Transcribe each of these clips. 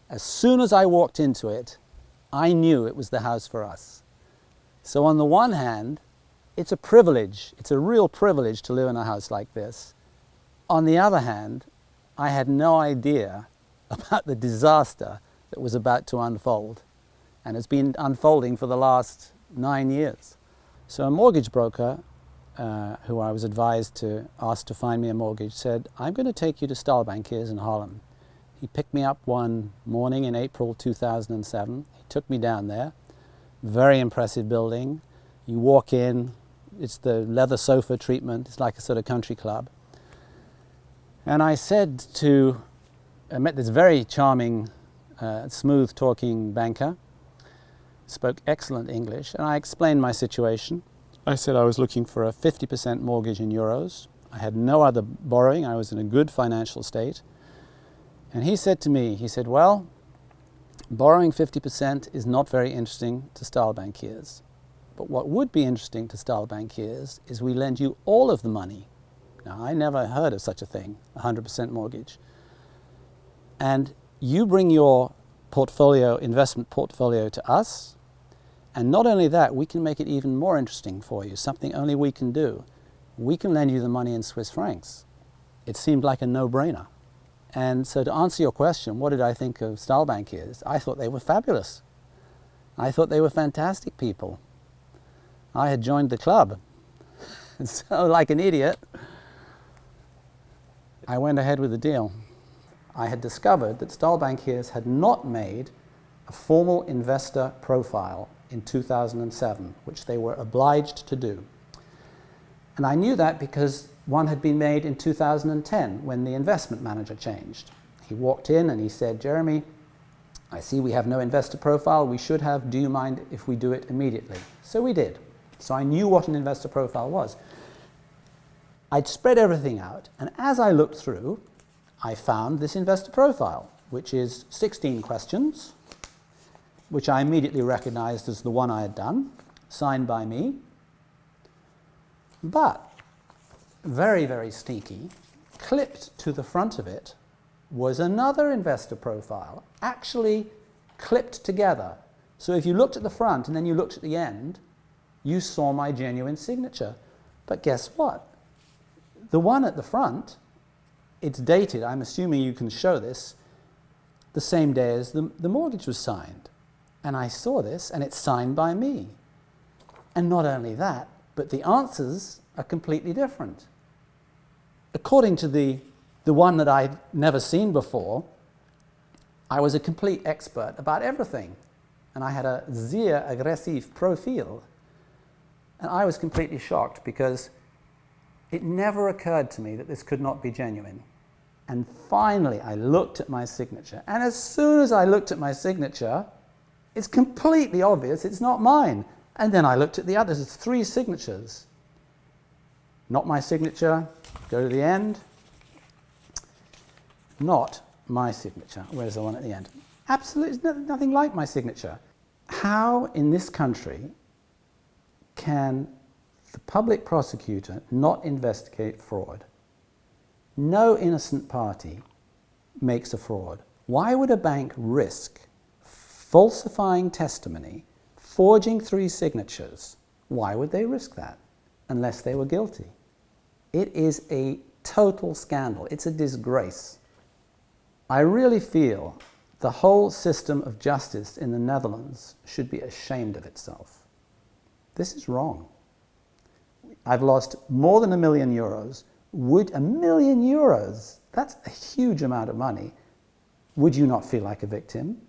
As soon as I walked into it, I knew it was the house for us. So on the one hand, it's a privilege, it's a real privilege to live in a house like this. On the other hand, I had no idea about the disaster that was about to unfold, and has been unfolding for the last 9 years. So a mortgage broker, who I was asked to find me a mortgage, said, I'm going to take you to Staalbankiers in Holland. He picked me up one morning in April 2007. He took me down there. Very impressive building. You walk in, it's the leather sofa treatment, it's like a sort of country club. And I met this very charming, smooth talking banker, spoke excellent English, and I explained my situation. I said I was looking for a 50% mortgage in euros. I had no other borrowing, I was in a good financial state. And he said to me, well, borrowing 50% is not very interesting to Staalbankiers. But what would be interesting to Staalbankiers is we lend you all of the money. Now, I never heard of such a thing, 100% mortgage. And you bring your investment portfolio to us, and not only that, we can make it even more interesting for you, something only we can do. We can lend you the money in Swiss francs. It seemed like a no-brainer. And so to answer your question, what did I think of Staalbankiers? I thought they were fabulous. I thought they were fantastic people. I had joined the club. So like an idiot, I went ahead with the deal. I had discovered that Staalbankiers had not made a formal investor profile in 2007, which they were obliged to do. And I knew that because one had been made in 2010 when the investment manager changed. He walked in and he said, Jeremy, I see we have no investor profile. We should have. Do you mind if we do it immediately? So we did. So I knew what an investor profile was. I'd spread everything out, and as I looked through, I found this investor profile, which is 16 questions, which I immediately recognized as the one I had done, signed by me. But, very, very sneaky, clipped to the front of it was another investor profile, actually clipped together. So if you looked at the front and then you looked at the end, you saw my genuine signature. But guess what? The one at the front, it's dated, I'm assuming you can show this, the same day as the mortgage was signed. And I saw this, and it's signed by me. And not only that, but the answers are completely different. According to the one that I'd never seen before, I was a complete expert about everything. And I had a sehr aggressiv Profil. And I was completely shocked because it never occurred to me that this could not be genuine. And finally, I looked at my signature. And as soon as I looked at my signature, it's completely obvious it's not mine. And then I looked at the others. It's 3 signatures. Not my signature. Go to the end. Not my signature. Where's the one at the end? Absolutely nothing like my signature. How in this country can the public prosecutor not investigate fraud? No innocent party makes a fraud. Why would a bank risk falsifying testimony, forging 3 signatures? Why would they risk that unless they were guilty? It is a total scandal. It's a disgrace. I really feel the whole system of justice in the Netherlands should be ashamed of itself. This is wrong. I've lost more than €1 million. Would €1 million, that's a huge amount of money. Would you not feel like a victim?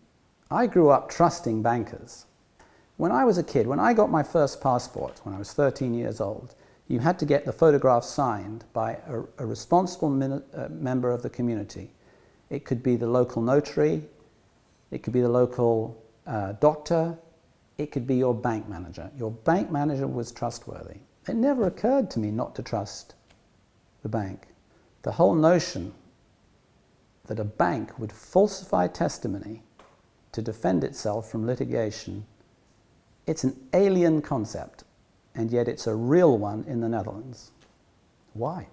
I grew up trusting bankers. When I was a kid, when I got my first passport, when I was 13 years old, you had to get the photograph signed by a responsible member of the community. It could be the local notary, it could be the local doctor, it could be your bank manager. Your bank manager was trustworthy. It never occurred to me not to trust the bank. The whole notion that a bank would falsify testimony to defend itself from litigation, it's an alien concept, and yet it's a real one in the Netherlands. Why?